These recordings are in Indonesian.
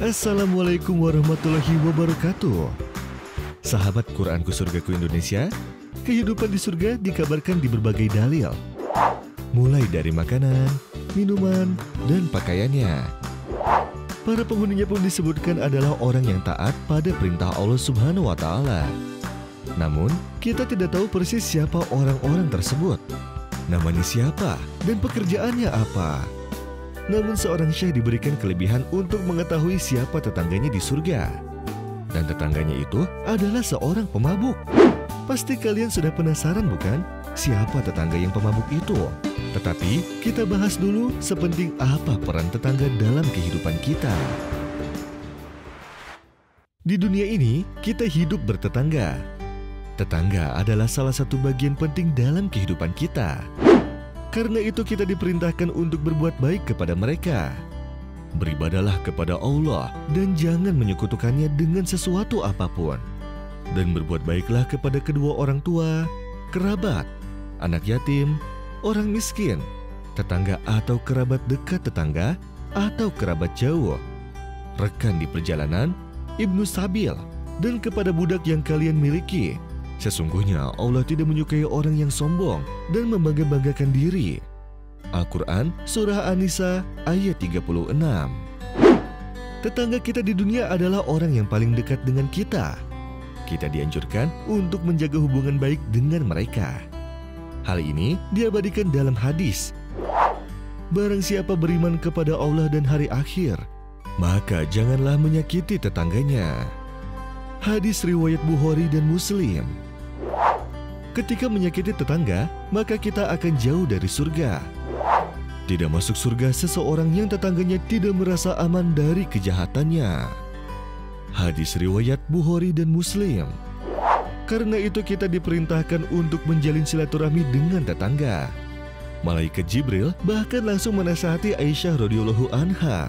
Assalamualaikum warahmatullahi wabarakatuh. Sahabat Quranku Surgaku Indonesia, kehidupan di surga dikabarkan di berbagai dalil, mulai dari makanan, minuman, dan pakaiannya. Para penghuninya pun disebutkan adalah orang yang taat pada perintah Allah Subhanahu wa Ta'ala. Namun, kita tidak tahu persis siapa orang-orang tersebut, namanya siapa, dan pekerjaannya apa. Namun seorang syekh diberikan kelebihan untuk mengetahui siapa tetangganya di surga. Dan tetangganya itu adalah seorang pemabuk. Pasti kalian sudah penasaran bukan? Siapa tetangga yang pemabuk itu? Tetapi kita bahas dulu sepenting apa peran tetangga dalam kehidupan kita. Di dunia ini, kita hidup bertetangga. Tetangga adalah salah satu bagian penting dalam kehidupan kita. Karena itu kita diperintahkan untuk berbuat baik kepada mereka. Beribadalah kepada Allah dan jangan menyekutukannya dengan sesuatu apapun. Dan berbuat baiklah kepada kedua orang tua, kerabat, anak yatim, orang miskin, tetangga atau kerabat dekat tetangga, atau kerabat jauh, rekan di perjalanan, ibnu sabil, dan kepada budak yang kalian miliki. Sesungguhnya Allah tidak menyukai orang yang sombong dan membangga-banggakan diri. Al-Quran Surah An-Nisa ayat 36. Tetangga kita di dunia adalah orang yang paling dekat dengan kita. Kita dianjurkan untuk menjaga hubungan baik dengan mereka. Hal ini diabadikan dalam hadis. Barang siapa beriman kepada Allah dan hari akhir, maka janganlah menyakiti tetangganya. Hadis riwayat Bukhari dan Muslim. Ketika menyakiti tetangga, maka kita akan jauh dari surga. Tidak masuk surga seseorang yang tetangganya tidak merasa aman dari kejahatannya. Hadis riwayat Bukhari dan Muslim. Karena itu kita diperintahkan untuk menjalin silaturahmi dengan tetangga. Malaikat Jibril bahkan langsung menasihati Aisyah radhiyallahu anha.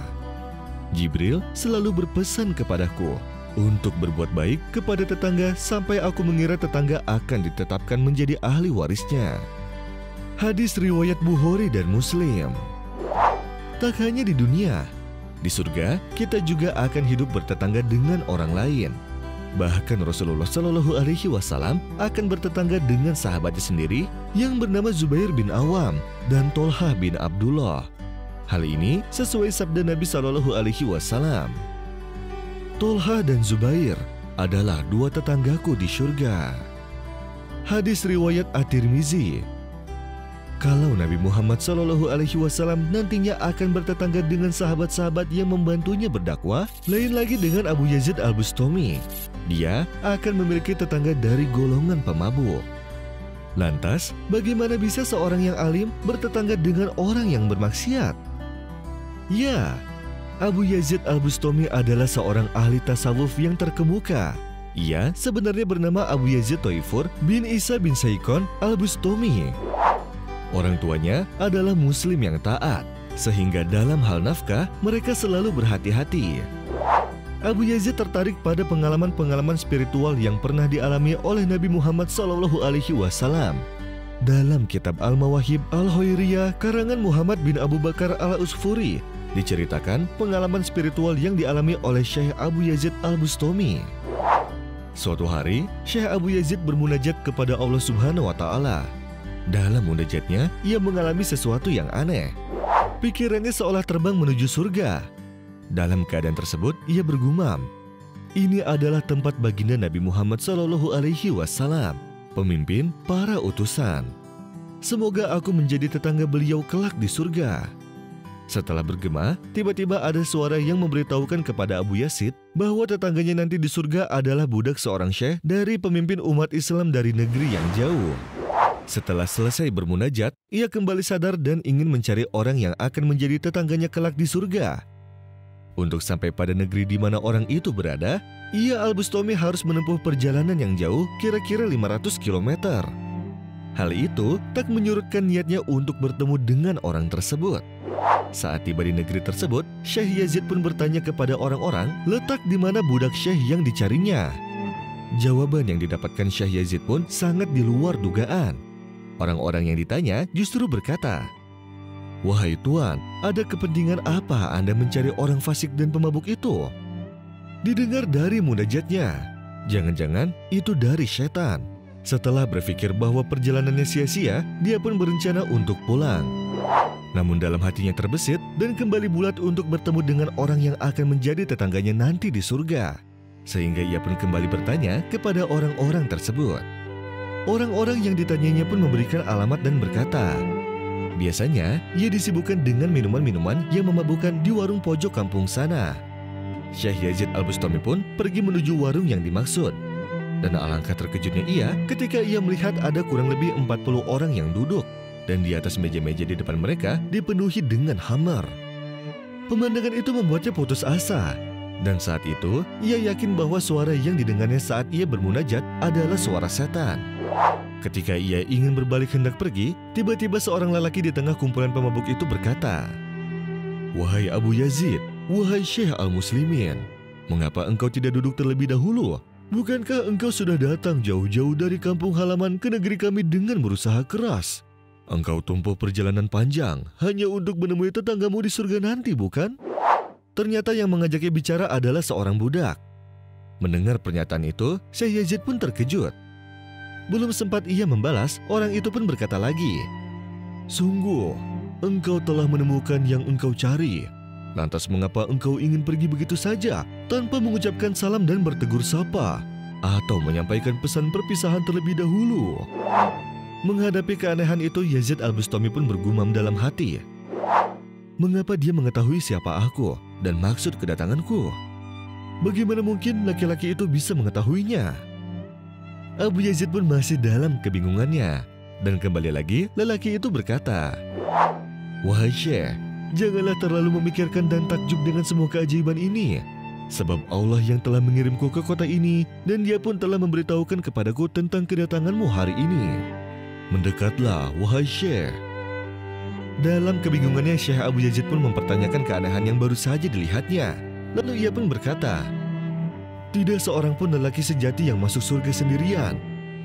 Jibril selalu berpesan kepadaku untuk berbuat baik kepada tetangga sampai aku mengira tetangga akan ditetapkan menjadi ahli warisnya. Hadis riwayat Bukhari dan Muslim. Tak hanya di dunia, di surga kita juga akan hidup bertetangga dengan orang lain. Bahkan Rasulullah Shallallahu Alaihi Wasallam akan bertetangga dengan sahabatnya sendiri yang bernama Zubair bin Awam dan Tolhah bin Abdullah. Hal ini sesuai sabda Nabi Shallallahu Alaihi Wasallam. Tolhah dan Zubair adalah dua tetanggaku di surga. Hadis riwayat At-Tirmizi. Kalau Nabi Muhammad SAW nantinya akan bertetangga dengan sahabat-sahabat yang membantunya berdakwah, lain lagi dengan Abu Yazid Al-Bustami. Dia akan memiliki tetangga dari golongan pemabuk. Lantas, bagaimana bisa seorang yang alim bertetangga dengan orang yang bermaksiat? Ya, Abu Yazid Al-Bustami adalah seorang ahli tasawuf yang terkemuka. Ia sebenarnya bernama Abu Yazid Toifur bin Isa bin Saikon Al-Bustami. Orang tuanya adalah muslim yang taat, sehingga dalam hal nafkah mereka selalu berhati-hati. Abu Yazid tertarik pada pengalaman-pengalaman spiritual yang pernah dialami oleh Nabi Muhammad SAW. Dalam kitab Al-Mawahib Al-Hoiriyah karangan Muhammad bin Abu Bakar Al-Usfuri, diceritakan pengalaman spiritual yang dialami oleh Syekh Abu Yazid Al-Bustami. Suatu hari, Syekh Abu Yazid bermunajat kepada Allah Subhanahu wa Ta'ala. Dalam munajatnya, ia mengalami sesuatu yang aneh. Pikirannya seolah terbang menuju surga. Dalam keadaan tersebut, ia bergumam, "Ini adalah tempat baginda Nabi Muhammad SAW, pemimpin para utusan. Semoga aku menjadi tetangga beliau kelak di surga." Setelah bergema, tiba-tiba ada suara yang memberitahukan kepada Abu Yazid bahwa tetangganya nanti di surga adalah budak seorang syekh dari pemimpin umat Islam dari negeri yang jauh. Setelah selesai bermunajat, ia kembali sadar dan ingin mencari orang yang akan menjadi tetangganya kelak di surga. Untuk sampai pada negeri di mana orang itu berada, ia Al-Bustami harus menempuh perjalanan yang jauh, kira-kira 500 km. Hal itu tak menyurutkan niatnya untuk bertemu dengan orang tersebut. Saat tiba di negeri tersebut, Syekh Yazid pun bertanya kepada orang-orang letak di mana budak Syekh yang dicarinya. Jawaban yang didapatkan Syekh Yazid pun sangat di luar dugaan. Orang-orang yang ditanya justru berkata, "Wahai Tuan, ada kepentingan apa Anda mencari orang fasik dan pemabuk itu?" Didengar dari munajatnya. Jangan-jangan itu dari setan. Setelah berpikir bahwa perjalanannya sia-sia, dia pun berencana untuk pulang. Namun dalam hatinya terbesit dan kembali bulat untuk bertemu dengan orang yang akan menjadi tetangganya nanti di surga. Sehingga ia pun kembali bertanya kepada orang-orang tersebut. Orang-orang yang ditanyanya pun memberikan alamat dan berkata, biasanya ia disibukkan dengan minuman-minuman yang memabukkan di warung pojok kampung sana. Syekh Yazid Al-Bustami pun pergi menuju warung yang dimaksud. Dan alangkah terkejutnya ia ketika ia melihat ada kurang lebih 40 orang yang duduk. Dan di atas meja-meja di depan mereka dipenuhi dengan khamar. Pemandangan itu membuatnya putus asa. Dan saat itu ia yakin bahwa suara yang didengarnya saat ia bermunajat adalah suara setan. Ketika ia ingin berbalik hendak pergi, tiba-tiba seorang lelaki di tengah kumpulan pemabuk itu berkata, "Wahai Abu Yazid, wahai Syekh Al-Muslimin, mengapa engkau tidak duduk terlebih dahulu? Bukankah engkau sudah datang jauh-jauh dari kampung halaman ke negeri kami dengan berusaha keras? Engkau tempuh perjalanan panjang hanya untuk menemui tetanggamu di surga nanti, bukan?" Ternyata yang mengajaknya bicara adalah seorang budak. Mendengar pernyataan itu, Syekh Yazid pun terkejut. Belum sempat ia membalas, orang itu pun berkata lagi, "Sungguh, engkau telah menemukan yang engkau cari. Lantas mengapa engkau ingin pergi begitu saja tanpa mengucapkan salam dan bertegur sapa atau menyampaikan pesan perpisahan terlebih dahulu?" Menghadapi keanehan itu, Yazid Al-Bustami pun bergumam dalam hati, "Mengapa dia mengetahui siapa aku dan maksud kedatanganku? Bagaimana mungkin laki-laki itu bisa mengetahuinya?" Abu Yazid pun masih dalam kebingungannya. Dan kembali lagi lelaki itu berkata, "Wahai Syekh, janganlah terlalu memikirkan dan takjub dengan semua keajaiban ini. Sebab Allah yang telah mengirimku ke kota ini dan dia pun telah memberitahukan kepadaku tentang kedatanganmu hari ini. Mendekatlah, wahai Syekh." Dalam kebingungannya, Syekh Abu Yazid pun mempertanyakan keanehan yang baru saja dilihatnya. Lalu ia pun berkata, "Tidak seorang pun lelaki sejati yang masuk surga sendirian.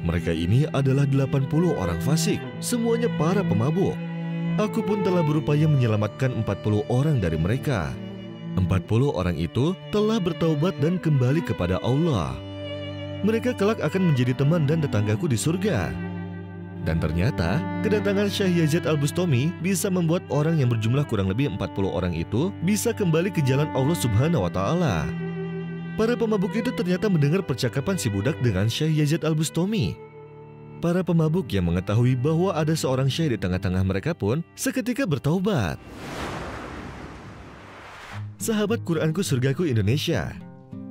Mereka ini adalah 80 orang fasik, semuanya para pemabuk. Aku pun telah berupaya menyelamatkan 40 orang dari mereka. 40 orang itu telah bertaubat dan kembali kepada Allah. Mereka kelak akan menjadi teman dan tetanggaku di surga." Dan ternyata kedatangan Syekh Yazid Al-Bustami bisa membuat orang yang berjumlah kurang lebih 40 orang itu bisa kembali ke jalan Allah Subhanahu wa Ta'ala. Para pemabuk itu ternyata mendengar percakapan si budak dengan Syekh Yazid Al-Bustami. Para pemabuk yang mengetahui bahwa ada seorang syekh di tengah-tengah mereka pun seketika bertaubat. Sahabat Quranku Surgaku Indonesia,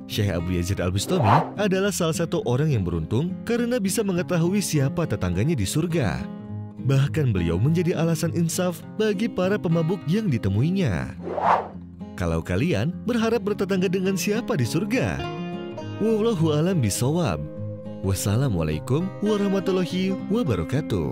Syekh Abu Yazid Al-Bustami adalah salah satu orang yang beruntung karena bisa mengetahui siapa tetangganya di surga. Bahkan beliau menjadi alasan insaf bagi para pemabuk yang ditemuinya. Kalau kalian berharap bertetangga dengan siapa di surga? Wallahu a'lam bishawab. Wassalamualaikum warahmatullahi wabarakatuh.